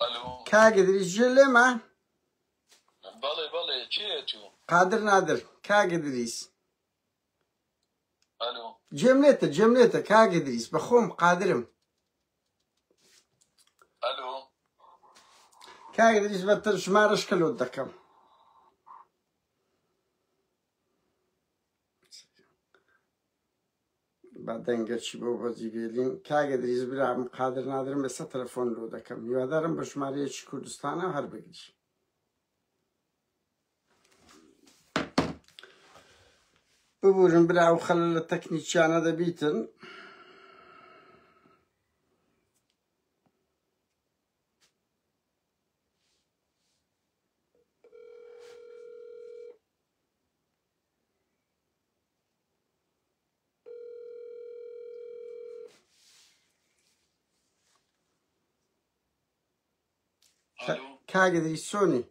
الو كاقدريس جلما بلي چیتو قادر نادر كاقدريس الو جملته كاقدريس بخوم قادرم الو كاقدريس بتر شمارش كلو دكم بعدين قلت شباب وزيبيلين كاقدريس بلعب قادر نادر بس تلفون لو دكم يوادرم بشماريش كردستان وهربقش ببورن بلعب خلال التكنيكيان هذا بيتن الو كاقدريس سوني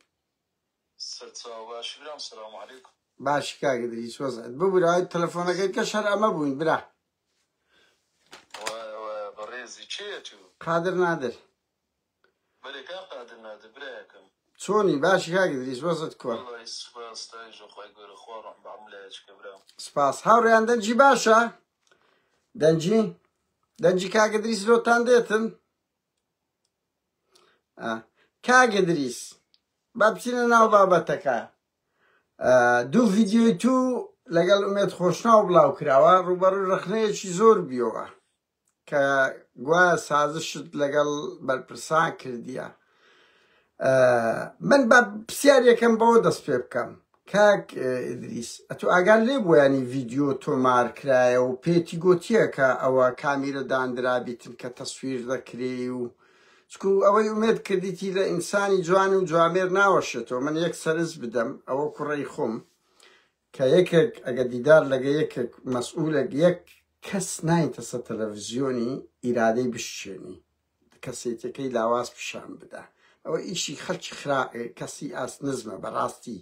باش السلام عليكم باش كاقدريس وزعت ببور هاي تلفونك كشهر أما بوين بلا و بريزي چیتو قادر نادر بلي كان قادر نادر براكم سوني باش كاقدريس وزعت كوا والله سباس تايجو خوي يقول خوار بعملهاش كبرام سپاس هاوڕێیان دەنجی باشە دەنجی کاگەدریس لۆتان دێتن کاگەدریس با بچینە ناو بابەتەکە دوو ڤیدیۆی تو لەگەڵ ئومێد خۆشناو بڵاو کراوە ڕوبەڕووی ڕخنەیەکی زۆر بیەوە کە گوایە سازشت لەگەڵ بەرپرسان کردیە من بە پرسیارێکم بەوە دەست پێ بکەم کاک ئیدریس ئەتۆ ئاگان لێ بووە ینی ڤیدیۆ تۆمار کرایە و پێتی گوتیە کە ئەوە کامیرە دانرابیتن کە تەسویر دەکرێ و چکو ئەوەی ئومێد کردیتی لە ئینسانی جوان و جوامێر ناوەشێتەوە من یەک سەرز بدەم ئەوە کوڕەی خۆم کە یەکێک ئەگە دیدار لەگە یەکێک مەسئولێک یەک کەس نایتە سەر تەلەڤیزیۆنی ئیرادەی بشتێنی کەسێتەکەی لاواز پیشان بدە ئەوە ئیشی خەڵکی کەسی ئاست نزمە بەڕاستی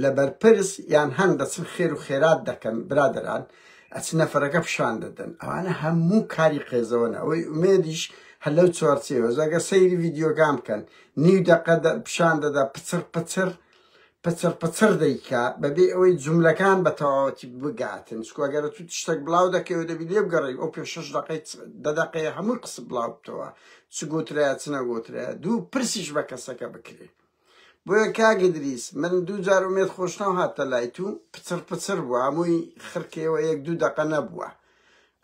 لە بەرپرس یان هەن دەچن خێر و خێرات دەکەن برادران ئەچ نەفەرەکە پیشان دەدەن ئەوانە هەموو کاری قێزەوەنە ئەوەی ئومێدیش هەر لەو چوارچێوە ئەگە سەیری ڤیدیۆگام بکەن نیو دەقە پیشان دەدا پچر دەیکا بەبێ ئەوەی جوملەکان بە تەواوەتی بگاتن چکو ئەگەرە تو تشتێک بڵاو دەکەوە دەبی لێ بگەڕی ئەو پێ 6 دەدەقەیە هەمووی قسە بڵاو بتەوە چ گوترایە چ نەگوترایە دوو پرسیش بە کەسەکە بکرێ بۆیە کاگدریس من دوو جار ئومێد خۆشناو هاتە لای تو پچر بووە هەمووی خرکەوە یەک دوو دەقە نەبووە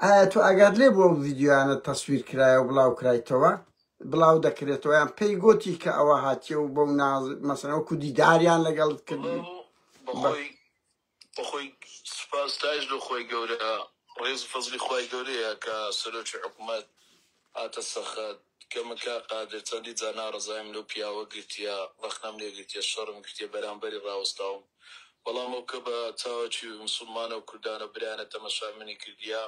ئایا تو ئەگات لێ بۆ ڤیدیۆیانە تەسویر کرایە و بڵاو کرایتەوە بڵاو دەکرێتەوە یان پێی گوتی کە ئەوە هاتیە و بەو مەسەڵەن وەکو دیداریان لەگەڵت کرد بەخۆی سپاس تاجدۆ خۆی گەورە ڕێز فەزلی خۆی گەورەیە کە سەرۆکی حکوومەت هاتە سەخەت کەمەکە قادر چەندی جانا ڕزایم لەو پیاوە گرتیە وەختنام لێ گرتیە شەڕم گرتیە بەرامبەری ڕاوەستاوم بەڵام ئەو کە بە چاوەکی موسڵمانە و کوردانە برایانە تەمەشا منی کردیە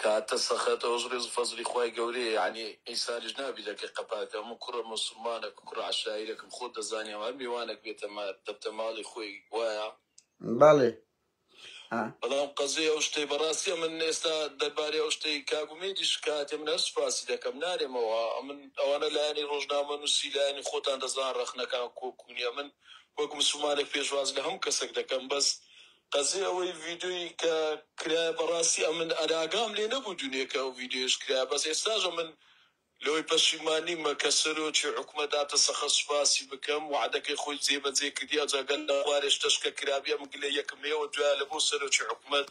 کە هاتە سەخەت ئەوەش ڕێز فەزلی خۆی گەورەیە یعنی ئیساریش نابی دەکە قەپاتە هەموو کوڕە موسڵمانە کوڕە عەشایرێکم خۆت دەزانێ هەر میوانێک بێتە دەبتە ماڵی خۆی وایە بەڵێ بەڵام قەزەی ئەو شتەی بەڕاستی من ئێستا دەربارەی ئەو شتەی کاگومێدیش کاتێ من هەر سوپاسی دەکەم نارێمەوە من ئەوانە لایەنی ڕۆژنامە نووسی لایەنی خۆتان دەزان ڕەخنەکان کۆکوونیە من وەک مسلمانێک پێشواز لە هەموو کەسێک دەکەم بەس قەزەی ئەوەی ڤیدیۆی کە کرایە بەڕاستی من ئەراگام لێ نەبوو دونیەکە ئەو ڤیدیۆش کرایە بەس ئێستاژە من لەوەی پەشیمانیمە کە سەرۆکی حکوومەت هاتە سەخەت سوپاسی بکەم وعدەکەی خۆی جێبەجێ کردیا جاگەل لە خوارێش تەشکە کرابیە مگلێ یەکمەوە دوایە لە بۆ سەرۆکی حکوومەت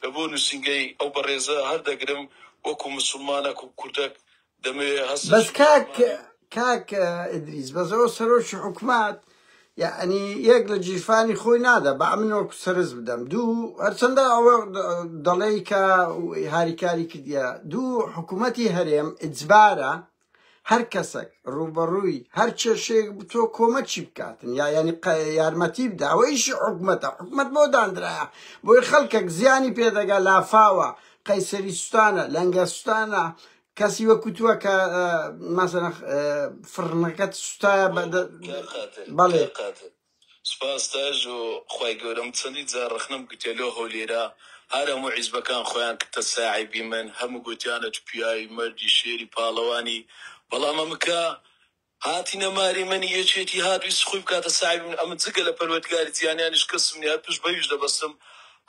لە بۆ نووسینگەی ئەو بەڕێزە هەردەگرم وەکو مسلمانێک و کوردەک دەمەوێ هەست بەس کاک ئیدریس بەزەوە سەرۆکی حکوومەت یعنی یەک لە جیرفانی خۆی نادا بە من وەکو سەرز بدەم دوو هەرچەندە ئەوە دەڵێی کە هاریکاری کردیە دوو حکوومەتی هەرێم ئیجبارە هەر کەسێک ڕوبەڕووی هەر کێشەیەک تۆ کۆمەکی بکاتن یا ینی یارمەتی بدە ئەوە ئیشی حکوومەتە حکوومەت بۆ دانرایە بۆی خەڵکێک زیانی پێدەگا لافاوە قەیسەری سوستانە لەنگەستانە کەسی وەکو تووە کە مەسەڵەن فڕنەکەت سوتایە بەڵێ سپاس تاژ و خی گەورەم چەندی جار ڕخنم گوتێ لۆ هەولێرە هەر هەموو عیزبەکان خۆیان کتە ساعیبی من هەموو گوتیانە پیاوی مەردی شێری پاڵەوانی بەڵام ئەمکە هاتي نماري مني يجيتي هادو يسخوي بكاتا ساعي من أمن زقل بالودقاري زياني قسمني هاتوش بيوش دبسم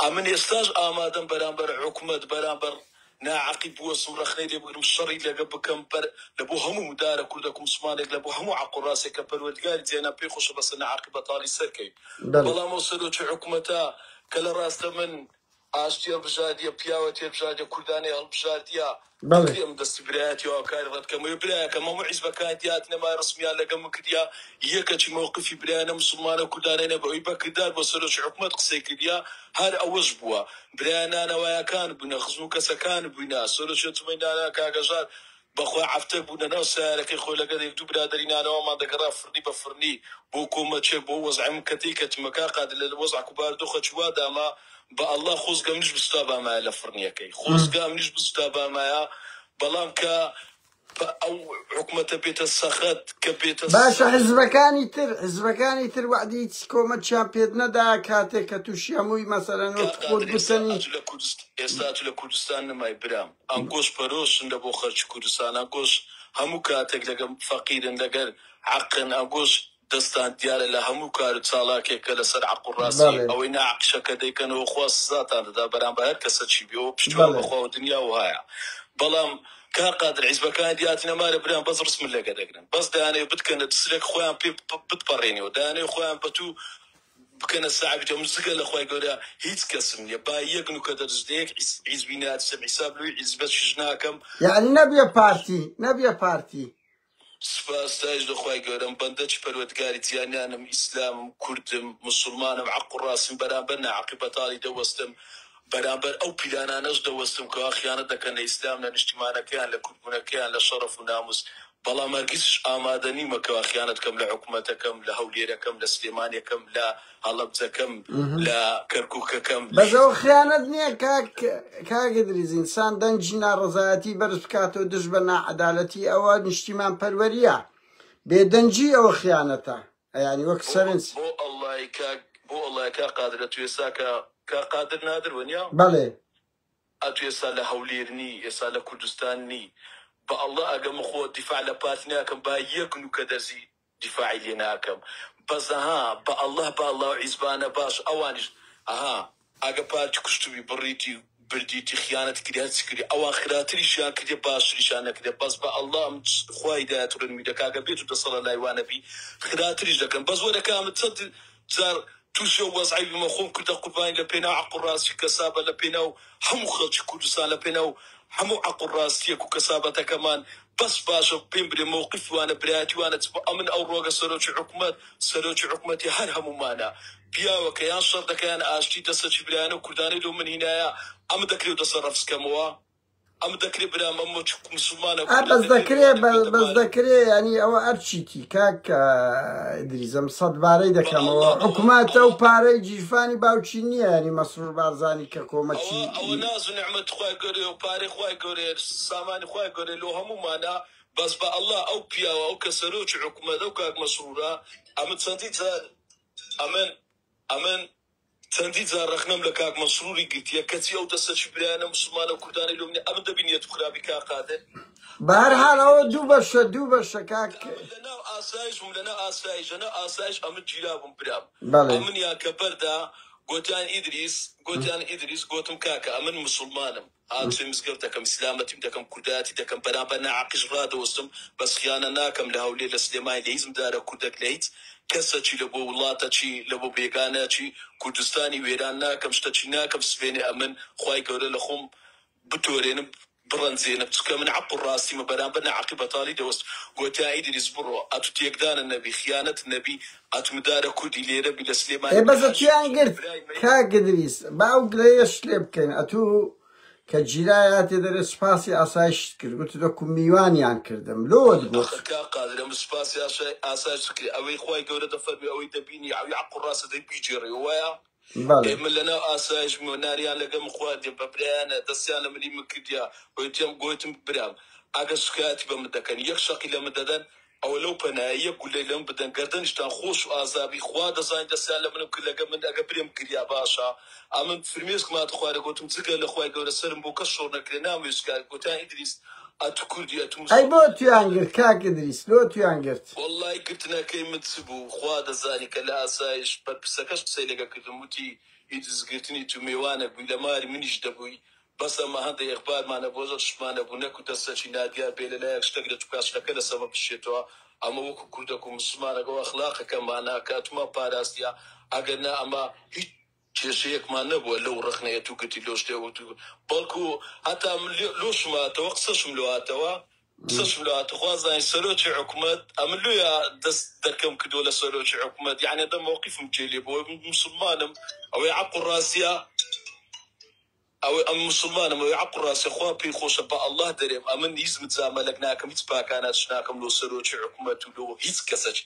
أمن يستاج آمادم برامبر حكومة برامبر ناعقب وسم رخني لي بقول مشري لقب كم بر لبو همو مدار كودكم سمانك لبو همو عقل راسك بالودقاري زينا بيخش بس ناعقب طالي سركي بلا موصلوا حكومتها كلا راس من آشتي بجادية بياوتي بجادية كرداني هالبجادية بلى من دستبرياتي وكاري رد كم يبريا كم مو عزبة كانت ياتنا ما رسميا لقم كديا يكتي موقفي بريانا مسلمانا كرداني نبوي بكدار بصيرش حكومة قصي كديا هاد أوج بوا بريانا نوايا كان بنا خزوك سكان بنا صيرش يتمنى كاجار بخوا عفتك بونا نوسا لكن خويا لقد يكتب برادرين انا وما دقرا فرني بفرني بوكو ما تشي بو وضع مكتيكة مكا قاد الوضع كبار دوخة شوادا ما با الله خوز قامنيش بستابا ما لفرني كي خوز قامنيش بستابا ما بلام كا او حكومة بيت السخط كبيت باشا حزبكاني تر وعدي كومة شامبيون ندا كاتك توشياموي مثلا وتقول بتني استاتو لكردستان ما يبرام انقوش بروش ندبو خرج كردستان انقوش همو كاتك لقى فقير لقى عقن انقوش دستان ديال لهمو كارو تالاكي كلا سر عقل راسي او انا عقشك دي كانوا خواص ذات دا برام بهر كساتشي بيو بشتو بخوا الدنيا وهايا بلام كان قادر عزبة كان دياتنا مال برام بس رسم الله قدقنا بس داني بتكن تسلك خوان بي بتبريني وداني خوان بتو بكنا ساعة بتوم زقل أخوي قولها هيت كسم يبا يجنو كذا جديك عزبينات سب حساب له عزبة شجناكم يعني نبي بارتي سپاسداش دخوای گەورەم بەندەچ پەروەردگاری جیهانیانم ئیسلامم کوردم مسلمانم عەقڵ ڕاستم بەرامبەر ناعاقبەتاڵی دەوەستم بەرامبەر ئەو پیلانانەش دەوەستم کە خیانەت دەکەن لە ئیسلام لە نیشتیمانەکەیان لە کوردبوونەکەیان لە شەڕەف و ناموس بەڵام هەرگیز ئامادە نیمە کە خیانەتکەم لە حکوومەتەکەم لە هەولێرەکەم لە سلێمانیەکەم لە هەڵەبجەکەم لە کەرکووکەکەم بەس ئەو خیانەت نییە کاگدریز ئینسان دەنجی ناڕەزایەتی بەرز بکاتەوە دژ بە ناعەدالەتی ئەوە نیشتیمان پەروەریە بێدەنجی ئەوە خیانەتە ینی وەک سەرنج بۆ ئەڵای کا قادرە تو ئێستا کە قادر نادر وەنیا بەڵێ ئەتو ئێستا لە هەولێرنی ئێستا لە کوردستانی بە ئەڵڵا ئەگەم خۆ دیفاع لە پارتی ناکەم با یەکن و کە دەرزی دیفاعی لێ ناکەم بەزەها بە ئەڵڵا عیزبانە باش ئەوانیش ئەگە پارتی کوشتوی بڕیتی بردیتی خیانەت کردی هەچ کردی ئەوان خراتریشیان کردێ باشتریشان نەکردێ بەس بە ئەڵڵا خوای دایەتڕنمی دەکاگە بێت و دەسەڵە لایوانەبی خراتریش دەکەن بەس وەرەکەمە چەند جار تووشە وەزعی بمەخۆم کردە قوربانی لە پێناو عەقڵ ڕاستی کەسابە لە پێناو هەموو خەڵکی کوردستان لە پێناو هەموو عەقڵ ڕاستیەک و کەسابەتەکەمان بەس باشە پێم برێ مووقیفوانە برایەتیوانە ئەمن ئەو ڕۆگە سەرۆکی حکومەتی هەر هەمومانە پیاوەکە یان شەڕ دەکەیان ئاشتی دەسەچی برایانە و کوردانی لەو من هینایە ئەمە دەکرێت دەسەر ڕەفسکەمەوە ئەمە دەکرێت برام ئەمە مسلمانە بەس دەکرێ ینی ئەوە ئەرچیتی کاک ئیدریزم سەدبارەی دەکەمەوە حکوومەتە و پارەی جیرفانی باوچی نییە ینی مەسرور بارزانی کە کۆمەچی ئەوە ناز و نعمەت خوای گەورێ و پارەی خوای گەورێ سامانی خوای گەورێ لۆ هەمومانە بەس بە ئەڵڵا ئەو پیاوە ئەو کە سەرۆکی حکوومەتە و کاک مەسرورە ئەمە چەندی جار ئەمن چەندی جار ڕەخنەم لە کاک مەسروری گرتیە کەچی ئەو دەسەچی برایانە مسلمانە و کوردانی لۆمنی ئەمە دەبینێت و خراپی کا قادر بەهەرحاڵ ئەوە دوو بەشە کاک لەناو ئاسایشم لەناو ئاسایش ئەمە گیرا بووم برام بەڵێ ئەمنیا کە بەردا گوتیان ئیدریس گوتم کاکە ئەمن مسلمانم هاوچێ مزگەوت دەکەم ئیسلامەتیم دەکەم کوردایەتی دەکەم بەرامبەر ناعاقیش ڕادەوەستم بەس خیانە ناکەم لە هەولێر لە سلێمانی لە هیزمدارە کوردەک لە هیچ کەسەچی لە بۆ وڵاتەچی لە بۆ بێگانەچی کوردستانی وێران ناکەم شتەچی ناکەم سبێنێ ئەمن خوای گەورە لە خۆم بتۆرێنم بڕەنجێنم چکە من عەقڵ ڕاستیمە بەرامبەر ناعاقبەتاڵی دەوەست گوتیان ئیدریس بڕۆ ئەتو تێکدانە نەبی خیانەت نەبی ئەتمدارە کوردی لێرە بی لە سلێمانی بەسە تویان گرت کاک ئیدریس باو گرەیەش لێ بکەین ئەتو کە جیرایە تێ دەرێت سوپاسی ئاسایشت کرد گوت دەکو میوانیان کردم لۆت گوت قادرم سوپاسی ئاسایش کرد ئەوەی خوای گەورە دەفەرمی ئەوەی دەبینی ئەوی عەقڵ ڕاستە دەی بیجێڕی وایە من لەناو ئاسایش ناریان لەگەم خواردێ بە برایانە دەستیان لە منی مکردیا گوتم برام ئەگە سوکاتی بە من دەکەن یەک شەقی لە من دەدەن ئەوە لەو پەنایە یەک گولەی لەم بدەن گەردەنیشتان خۆش و ئازابی خوا دەزانین دەستیان لە منم کرد لەگە من ئەگە برێم گریا باشە ئەمن فرمێسکمات خوارە گوتم جگە لە خوای گەورە سرم بۆ کەس شۆڕ نەکرێ نامێ سوکات گوتیان ئیدریس أتو كردي أتو أي مسلم بو توانجر كاك إدريس لو توانجرت والله قلتنا كي متسبو خواد زاني كلا أسايش بسكش سيلقا كتموتي يدز قلتني تميوانا بلا ماري منيش دبوي بس ما هذا إخبار ما نبوزش ما نبونك وتسشي ناديا بيلا لا يشتغل تكاش لكلا سبب الشتوى أما وكو كردكم مسلمان أقوى أخلاقك كما أنا كاتما باراستيا أجنا أما شيء ما نبغى لو رخنا يتوقتي لوش تيو بالكو حتى لوش ما توقصش ملوها توا قصص ملوها تخوازا سلوتي حكومات أملو يا دركم كدولة سلوتي حكومات يعني هذا موقف مجيلي بو مسلمان أو يعقل راسيا أو أم مسلمان أو يعقل راسي خوا بي خوش با الله دريم أمن يزمت زاملكنا كم يتبا كانت شناكم لو سلوتي حكومات ولو هيز كسج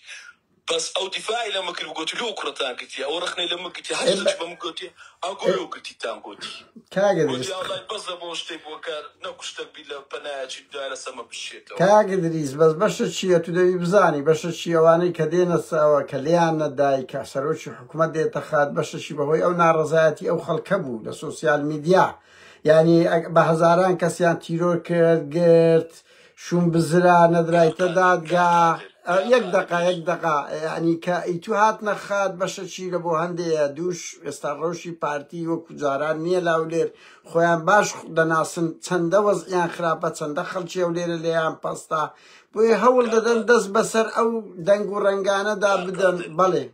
بس او دفاعي لما كنت قلت له كرتان قلت او رخني لما قلت حاجه بما قلت اقول له قلت تان قلت كاقدريس يا الله يبزر بوشتي بوكا نكشتك بلا بنات دايره سما بالشيت كاقدريس بس باش شيء تدوي بزاني باش شيء واني كدينا سوا كليان داي كسروش حكومة دي تخاد باش شيء بهوي او نارزاتي او خلكبو للسوسيال ميديا يعني بهزاران كسيان تيرور كرت شون بزرا ندراي تدادقا يك دقة يعني كايتو هات نخاد باش شي لبو هندي دوش استروشي بارتي وكجاران نيه لاولير خويان باش دناسن چنده وضعيان خرابه چنده خلچي اولير ليان پستا بوي هول ددن دز بسر او دنگو رنگانه دا بدن بله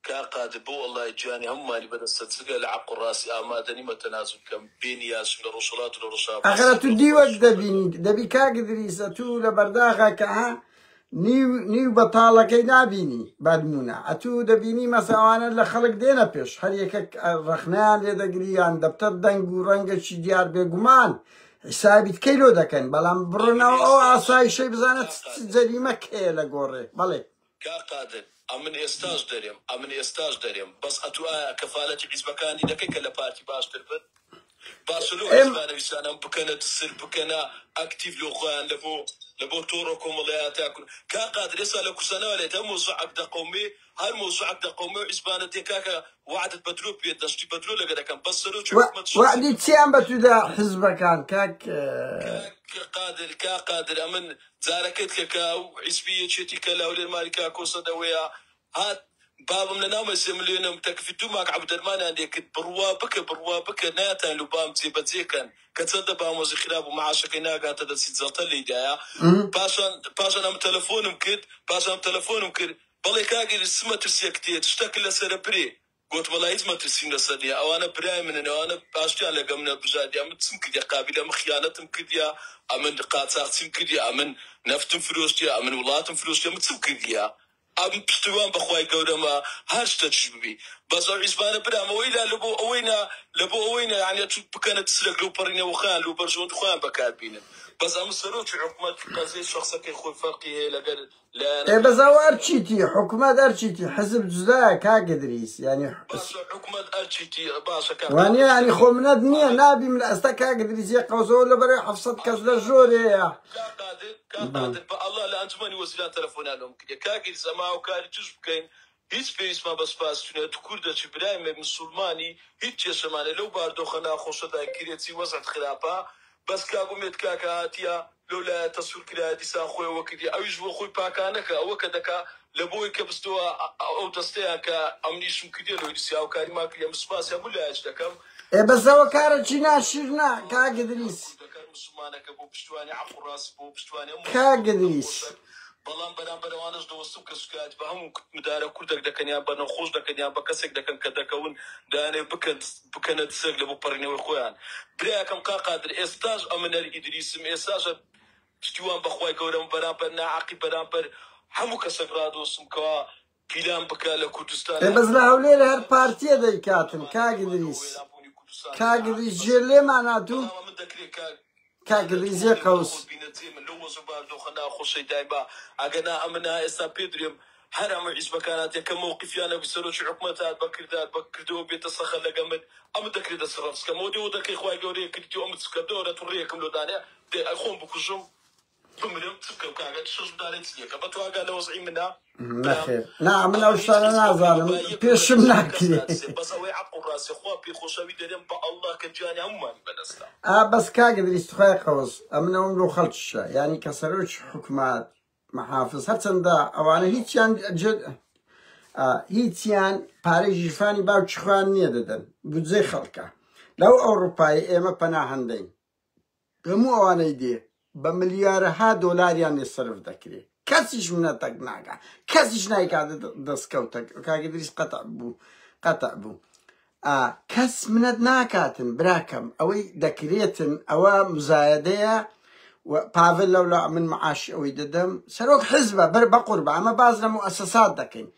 كاقاد بو والله جاني هم مالي بدن ستسقى لعقل راسي امادني ما تنازل كم بيني ياس من الرسولات والرشاب اخرتو ديوك دبي كاقدريس تو لبرداغا كها نيو بطالكي نابيني بعد مونا اتو دبيني مساوانا لخلق دينا بيش هر يكك رخنان لدقريان دبتر دنگو رنگ شي ديار بيقمان حسابي كيلو دكن بلان برنا او عصاي شي بزانت جريمة كيلا قوري بلي كاقادر امن استاج دريم بس اتو كفالة عزبكاني دكك لبارتي باش تربط بارسلونا اسبانا بسانا بكنا تصير بكنا اكتيف لوخان لبو توركم الله تاكل كاقادر يسال كسنه ولا تموزع عقد قومي هاي موزع عقد قومي اسبانا تكاكا وعدت بدلو بيدشتي بدلو لقد كان بصلو وعدي تيام بتدا حزبك كان كاك كاقادر امن زاركت كاو عزبيه تشتي كلا ولا مالكا كوسدويا هات بابا من نام سملينم تكفتو ماك عبد الرحمن عندك بروابك ناتا لبام زيبتيكن كتصدق بام وزي خراب ومعاشك هناك تدسي زلطلي دايا باشان ام تلفونم كد بالله كاغي السما ترسيكتي تشتكي لسربري قلت والله إذا ما ترسين لسديا أو أنا براي من أنا باشتي على قمنا بجادي أمن تسمكدي قابلة أم خيانة تمكديا أمن قاطع تمكديا أمن نفتم فلوستي أمن ولاتم فلوستي أمن تمكديا أم بستوان بخواي قولما هاش تشبي بس عزبان برا ما ويلا لبو يعني بكانت تسلق لو برينا وخان لو برجون خوان بكاتبين بس أم سروش حكومة قصدي شخصك يخوي فرقي لقل لا بس هو ارشيتي حكومة ارشيتي حزب جزاء كاقدريس يعني بس حكومة ارشيتي باشا كان واني يعني خومنا دنيا نابي من استا كاقدريس يقوزو ولا بري حفصت كذا جوري كاقادر الله لا انتماني وسيلات تلفون لهم كاقي سماو كاري تشبكين هیچ پیش ما بس شنو تكوردا برايم مسلماني هیچ شمانه لو باردو خنا خوشدا كريتي وزعت خلافه بس كاغوميت كاكاتيا لولا تصوير كده ديسا خوي وكدي او يجو خوي باكانك او كدك لبوي كبستو او تستيا كامنيش مكدي لو ديسا او كاري ماك يا مسباس يا مولا اجدكم بس هو كارتشينا شيرنا كاقدريس مسلمانك ابو بشتواني عفو راس ابو بشتواني كاقدريس بلان برانش دوستم كسكات بهم مدار كردك دكنيا بنا خوش دكنيا بكسك دكن كدكون داني بكنت سجل ابو برني واخوان برا كم قادر استاج امن الادريس استاج شتوان بخواي قولم برامبر عقي برامبر همو كسفرادو سمكوا بلان بكالا كردستان بس لهولي هر بارتي داي كاتن كاقدريس كاقدريس جيرلي معناتو كاقدريس يقوس خنا خوشي دايما اغنا امنا اسا بيدريم حرام عزبه كانت كموقف انا بسلوش حكومتها بكر دو بيتصخل لقمد ام دكري دسرفس كمودي ودك اخوي غوري كنتي ام تسكدوره توريكم لو دانيا اخون بكجم تمرم تبكى وكاغا تشوش بداريت ليك بتو قال وضعي منها نخير نعم من أوشتانا نازارم بيشم ناكري بس اوي عقل راسي خوا بي خوشاوي دريم با الله كجاني عمان بنستا بس كاقدر يستخوي قوس أمنهم لو خلطش يعني كسروش حكومات محافظ هرچندا أوانا هيتيان جد هيتيان باري جيفاني باو تشخوان نية ددن بودزي خلقه لو أوروباي إما پناهندين همو أوانا يدي بمليارها دولار يعني صرف دكري كسيش منتك ناقا كسيش نايكا دسكوتك كاقدريس قطع بو كس منت ناكاتن براكم أوي دكريتن أو مزايدية وبافل لولا من معاش أوي ددم سروك حزبه بقربة أما بعضنا مؤسسات دكين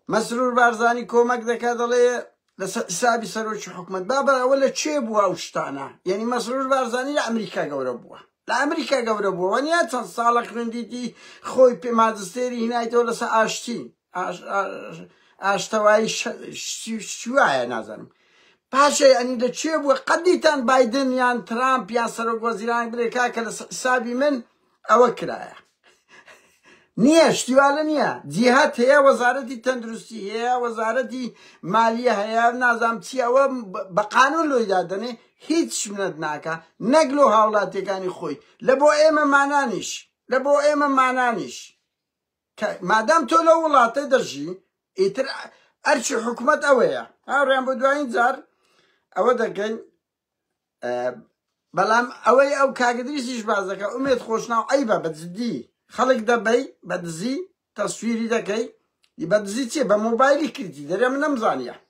مسرور بارزاني كومك دكا دلي لسابي سروش حكومة بابا ولا تشيبوا أوشتانا يعني مسرور بارزاني لأمريكا قوربوها لأمريكا قوربوها ونياتن صالح رنديتي خوي بمادستيري هنا يتولى سأشتين أشتواي شوية نازنم باشا يعني لتشيبوا قديتان بايدن يعني ترامب يعني سروك وزيران أمريكا كالسابي من أوكرايا نيش تيوالا نيا جهات هي وزارة تندرستي هي وزارة مالية هي نظام تيوا بقانون لو يدادني هيتش مندناكا نقلو هاولاتي كاني خوي لبو ايما معنانيش مادام تو لو ولاتي درجي اتر ارشي حكومة اويا هاوريان بدوين زار او دكين بلام اوي او كاقدريسيش بازاكا اميد خوشنا عيبا بتزدي خلق دبي بدزي تصويري دكي يبدزي تي بموبايلي كريتي دري من مزانية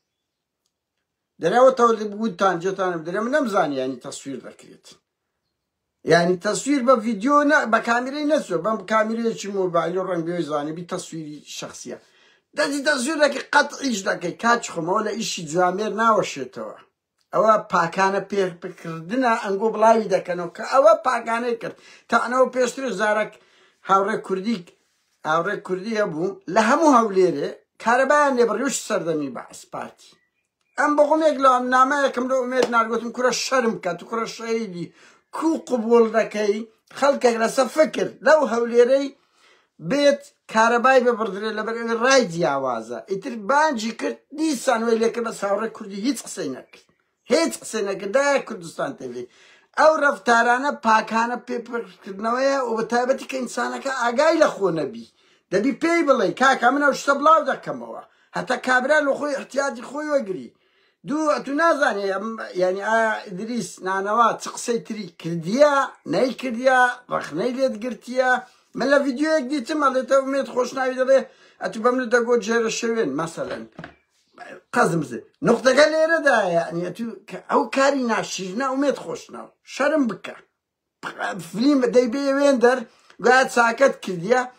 دري وتولي بودتان جوتان دري من مزانية يعني تصوير دكريت يعني تصوير بفيديو بكاميرا نسو بكاميرا شي موبايل رنگ بيزاني بتصويري شخصية دادي تصوير لك قطعيش لك كاتش خما ولا إشي جوامير ناوشيتوا أو باكانة بكردنا أنقو بلاوي دكانو أو باكانة كرد تعنو بيشتري زارك هاوري كردي أبو لهمو هاوليري كاربان يبريوش سردمي بعس بارتي أم بقوم يقلو أم ناما يكملو أميد نارقوتم كرة شرم كاتو كرة شايدي كو قبول دكي خلقك رسا فكر لو هاوليري بيت كارباي ببردري لبرين رايدي آوازا اتر بانجي كرت ديسان ويليكر بس هاوري كردي هيت قسينك دا كردستان تيوي او رفتارانا پاکانه پیپر کردنویه و بتابتی که انسانه که آگاهی لخو نبی دبی پی بلی که من او شتبلاو دکموه حتی کابرا لخوی احتیاجی خوی وگری تو نازانی یعنی ادریس نانوا تقصی تری کردیا نی کردیا رخنی لید گرتیا من لفیدیو یک دیتم علیتا امید خوش ناوی داره اتو بمنو دگو جهر شوین مثلا قزمزه نقطة قليلة دا يعني أو كاري ناشينا وميت خوشنا شرم بكا فيلم دايبي ويندر قاعد ساكت كرديا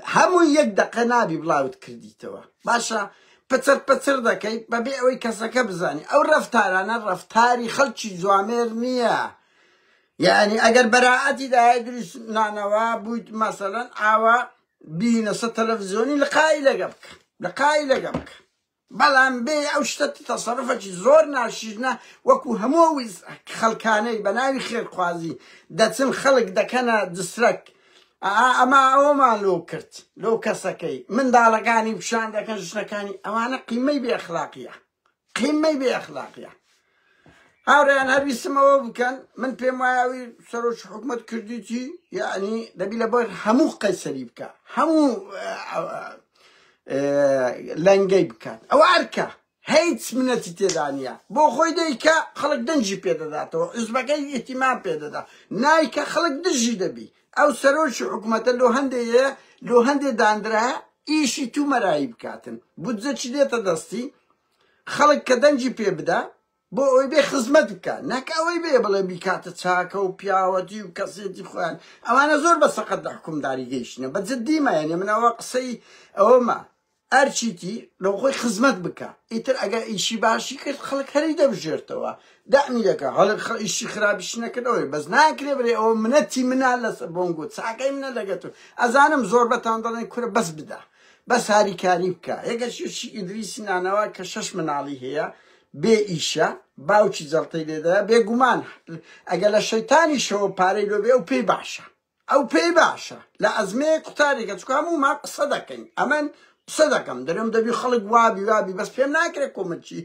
همو يقدق نابي بلاوت كرديتوا باشا بتر داكي ببيع وي كسكا بزاني أو رفتاري خلشي زوامير نيا يعني أجر براءتي دا يدرس نانوا بويت مثلا عوا بينس التلفزيوني لقاي لقبك بلان بي او شتت تصرفك زور ناشينا وكو هموز خلقاني بناوي خير خوازي داتن خلق دكنا دسرك اما او ما لو كسكي من دالقاني بشان دكن جشنكاني اوانا قيمي باخلاقيا هاوريان هربي سماو بكن من بيماوي سروش حكومة كرديتي يعني دبي لبر همو قيسري بكا همو لنجي بكات او عركه هيت منتي تدانيا بو خوي ديكا خلق دنجي بيدا داتو ازبقي اهتمام بيدا دا نايكا خلق دجي دبي او سروش حكومة لو هندي داندرها ايشي تو مرايب كاتن بودزا ديتا دستي خلق كدنجي بيبدا بو اوي بي خدمت بكا ناك اوي بي بلا بيكات تساكا وبياوتي وكاسيتي خوان اما زور بس قد حكم داري جيشنا بس ديما يعني من اواقصي او ما ارشيتي لو خوي خدمت بكا اتر اجا ايشي باشي كت خلق هريدا بجرتوا دعني لك خلق ايشي خرابش نكدوي بس ناكري بري او منتي منا لسبونغو تساكاي منا لقيتو ازانم زور بتاندرن كره بس بدا بس هاري كاريبكا هيك شي ادريس نانوا كشش من عليه هي بي ايشا باوچي زلطي لده بي گمان اگه لشيطاني شو پاري لو بي او بي باشا ئەو پێی باشە لە ئەزمەیە قوتارێکە چکە هەموو ما قسە دەکەین ئەمن قسە دەکەم دەرێم دەبی خەڵک وابی بەس پێم ناکرێت کۆمەچی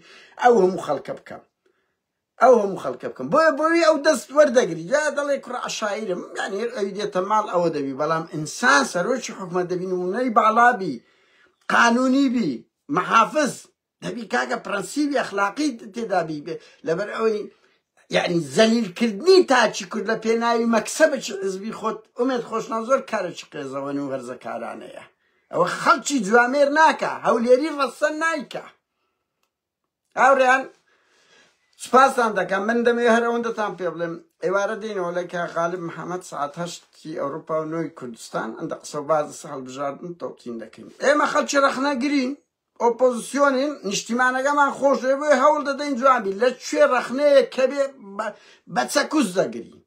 ئەو هەموو خەڵکە بکەم بۆیە ئەو دەست وەردەگری جا دەڵێ کوڕ عەشایرم یعنی ئەوی دێتە ماڵ ئەوە دەبی بەڵام ئینسان سەرۆکی حکومەت دەبی نمونەی باڵابی قانونی بی محافظ دەبی کاکە پرەنسیبی ئەخلاقی تێدابی لەبەر ئەوەی یعنی زەلیلکردنی تاچی کورد لە پێناوی مەکسەبێکی حزبی خۆت ئومێد خۆشناو زۆر کارێکی قێزەوەنی و هەرزەکارانەیە ئەوە خەڵکی جوامێر ناکە هەولێری ڕەسە نایکە هاوڕێیان سپاسان دەکەم من دەمەوێت هەر ئەوەندەتان پێ بڵێم ئێوارە دێنەوە لە کە غالب محەممەد سعات 8 ئەوروپا و 9 کوردستان ئەندە قسە و بازە هەڵبژاردن تۆقین دەکەین ئێمە خەڵکی رەخنەگرین ئۆپۆزیسیۆنین نیشتیمانەکەمان خۆشێ بۆی هەوڵ دەدەین جوابی لە کوێ رەخنەیە کە بێ بە چەکوس دەگرین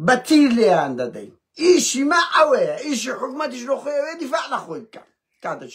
بە تیر لێیان دەدەین ئیشی ما ئەوەیە ئیشی حکومەتیش لە خۆیەوەی دیفاع لە خۆی بکە کاتێک